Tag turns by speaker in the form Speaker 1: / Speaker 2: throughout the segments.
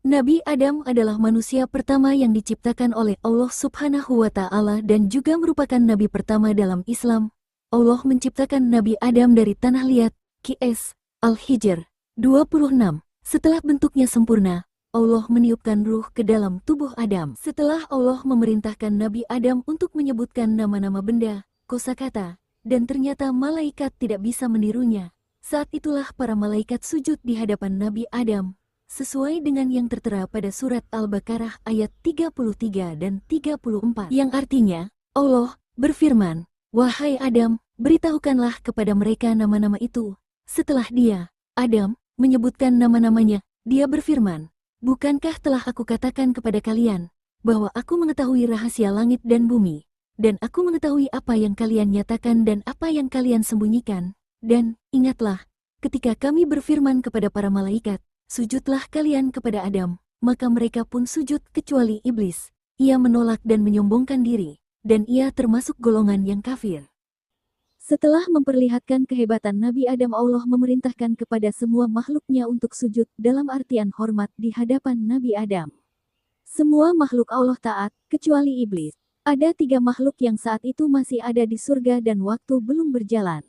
Speaker 1: Nabi Adam adalah manusia pertama yang diciptakan oleh Allah Subhanahu wa Ta'ala dan juga merupakan nabi pertama dalam Islam. Allah menciptakan Nabi Adam dari tanah liat, Qs. Al-Hijr 26. Setelah bentuknya sempurna, Allah meniupkan ruh ke dalam tubuh Adam. Setelah Allah memerintahkan Nabi Adam untuk menyebutkan nama-nama benda, kosakata, dan ternyata malaikat tidak bisa menirunya. Saat itulah para malaikat sujud di hadapan Nabi Adam, sesuai dengan yang tertera pada surat Al-Baqarah ayat 33 dan 34, yang artinya, Allah berfirman, "Wahai Adam, beritahukanlah kepada mereka nama-nama itu." Setelah dia, Adam, menyebutkan nama-namanya, dia berfirman, "Bukankah telah aku katakan kepada kalian, bahwa aku mengetahui rahasia langit dan bumi, dan aku mengetahui apa yang kalian nyatakan dan apa yang kalian sembunyikan? Dan, ingatlah, ketika kami berfirman kepada para malaikat, sujudlah kalian kepada Adam, maka mereka pun sujud kecuali iblis. Ia menolak dan menyombongkan diri, dan ia termasuk golongan yang kafir." Setelah memperlihatkan kehebatan Nabi Adam, Allah memerintahkan kepada semua makhluknya untuk sujud dalam artian hormat di hadapan Nabi Adam. Semua makhluk Allah taat, kecuali iblis. Ada 3 makhluk yang saat itu masih ada di surga dan waktu belum berjalan.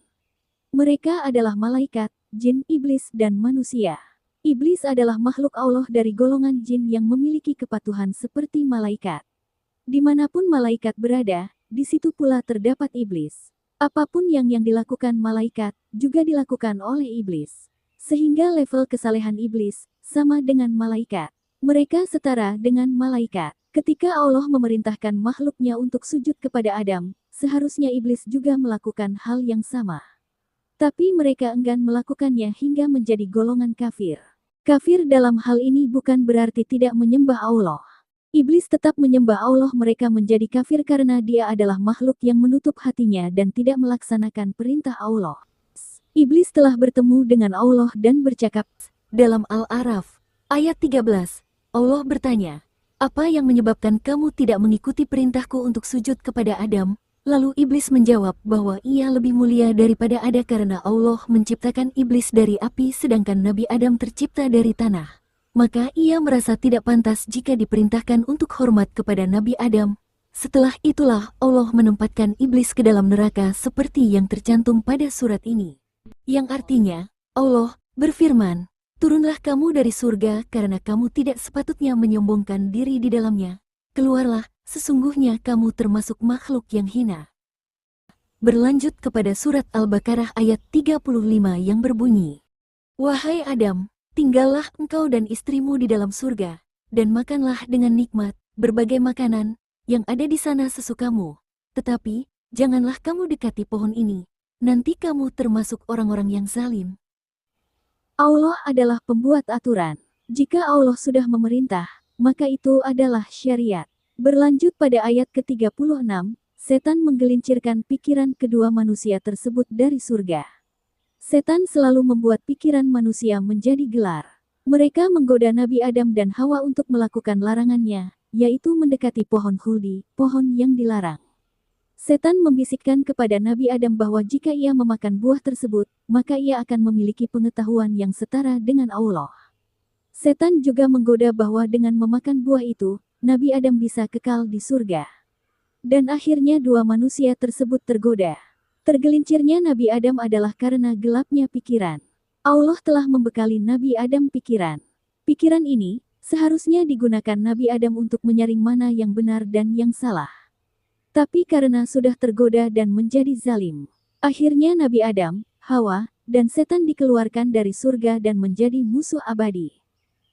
Speaker 1: Mereka adalah malaikat, jin, iblis, dan manusia. Iblis adalah makhluk Allah dari golongan jin yang memiliki kepatuhan seperti malaikat. Dimanapun malaikat berada, di situ pula terdapat iblis. Apapun yang dilakukan malaikat, juga dilakukan oleh iblis. Sehingga level kesalehan iblis, sama dengan malaikat. Mereka setara dengan malaikat. Ketika Allah memerintahkan makhluknya untuk sujud kepada Adam, seharusnya iblis juga melakukan hal yang sama. Tapi mereka enggan melakukannya hingga menjadi golongan kafir. Kafir dalam hal ini bukan berarti tidak menyembah Allah. Iblis tetap menyembah Allah, mereka menjadi kafir karena dia adalah makhluk yang menutup hatinya dan tidak melaksanakan perintah Allah. Iblis telah bertemu dengan Allah dan bercakap. Dalam Al-A'raf, ayat 13, Allah bertanya, "Apa yang menyebabkan kamu tidak mengikuti perintahku untuk sujud kepada Adam?" Lalu iblis menjawab bahwa ia lebih mulia daripada Adam karena Allah menciptakan iblis dari api sedangkan Nabi Adam tercipta dari tanah. Maka ia merasa tidak pantas jika diperintahkan untuk hormat kepada Nabi Adam. Setelah itulah Allah menempatkan iblis ke dalam neraka seperti yang tercantum pada surat ini. Yang artinya, Allah berfirman, "Turunlah kamu dari surga karena kamu tidak sepatutnya menyombongkan diri di dalamnya. Keluarlah, sesungguhnya kamu termasuk makhluk yang hina." Berlanjut kepada surat Al-Baqarah ayat 35 yang berbunyi, "Wahai Adam, tinggallah engkau dan istrimu di dalam surga, dan makanlah dengan nikmat berbagai makanan yang ada di sana sesukamu. Tetapi, janganlah kamu dekati pohon ini, nanti kamu termasuk orang-orang yang zalim." Allah adalah pembuat aturan. Jika Allah sudah memerintah, maka itu adalah syariat. Berlanjut pada ayat ke-36, setan menggelincirkan pikiran kedua manusia tersebut dari surga. Setan selalu membuat pikiran manusia menjadi gelar. Mereka menggoda Nabi Adam dan Hawa untuk melakukan larangannya, yaitu mendekati pohon khuldi, pohon yang dilarang. Setan membisikkan kepada Nabi Adam bahwa jika ia memakan buah tersebut, maka ia akan memiliki pengetahuan yang setara dengan Allah. Setan juga menggoda bahwa dengan memakan buah itu, Nabi Adam bisa kekal di surga. Dan akhirnya dua manusia tersebut tergoda. Tergelincirnya Nabi Adam adalah karena gelapnya pikiran. Allah telah membekali Nabi Adam pikiran. Pikiran ini seharusnya digunakan Nabi Adam untuk menyaring mana yang benar dan yang salah. Tapi karena sudah tergoda dan menjadi zalim, akhirnya Nabi Adam, Hawa, dan setan dikeluarkan dari surga dan menjadi musuh abadi.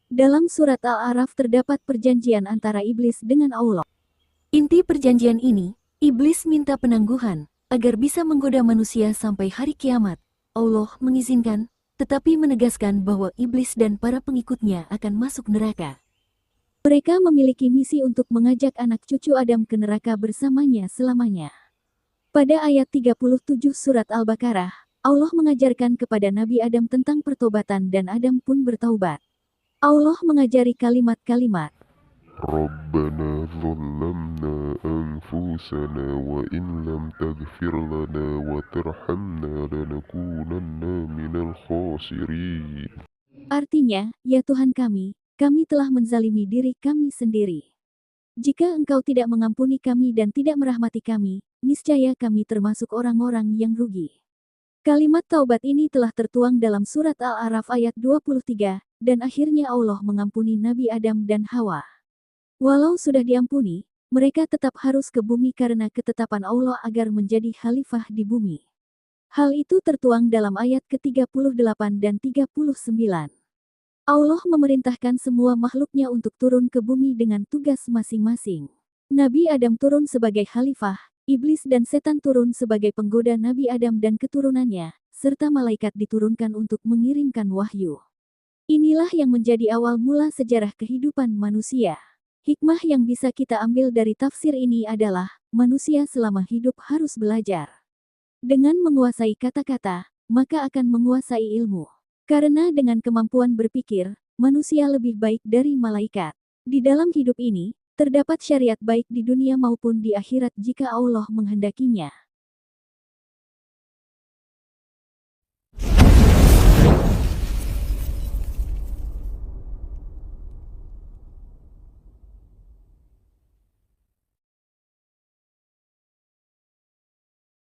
Speaker 1: Dalam surat Al-A'raf terdapat perjanjian antara iblis dengan Allah. Inti perjanjian ini, iblis minta penangguhan agar bisa menggoda manusia sampai hari kiamat. Allah mengizinkan, tetapi menegaskan bahwa iblis dan para pengikutnya akan masuk neraka. Mereka memiliki misi untuk mengajak anak cucu Adam ke neraka bersamanya selamanya. Pada ayat 37 surat Al-Baqarah, Allah mengajarkan kepada Nabi Adam tentang pertobatan dan Adam pun bertaubat. Allah mengajari kalimat-kalimat.
Speaker 2: ربنا ظلمنا أنفسنا وإن لم تغفر لنا وترحمنا لنكونن من الخاسرين.
Speaker 1: Artinya, ya Tuhan kami, kami telah menzalimi diri kami sendiri. Jika Engkau tidak mengampuni kami dan tidak merahmati kami, niscaya kami termasuk orang-orang yang rugi. Kalimat taubat ini telah tertuang dalam surat Al-A'raf ayat 23, dan akhirnya Allah mengampuni Nabi Adam dan Hawa. Walau sudah diampuni, mereka tetap harus ke bumi karena ketetapan Allah agar menjadi khalifah di bumi. Hal itu tertuang dalam ayat ke-38 dan 39. Allah memerintahkan semua makhluknya untuk turun ke bumi dengan tugas masing-masing. Nabi Adam turun sebagai khalifah, iblis dan setan turun sebagai penggoda Nabi Adam dan keturunannya, serta malaikat diturunkan untuk mengirimkan wahyu. Inilah yang menjadi awal mula sejarah kehidupan manusia. Hikmah yang bisa kita ambil dari tafsir ini adalah, manusia selama hidup harus belajar. Dengan menguasai kata-kata, maka akan menguasai ilmu. Karena dengan kemampuan berpikir, manusia lebih baik dari malaikat. Di dalam hidup ini, terdapat syariat baik di dunia maupun di akhirat jika Allah menghendakinya.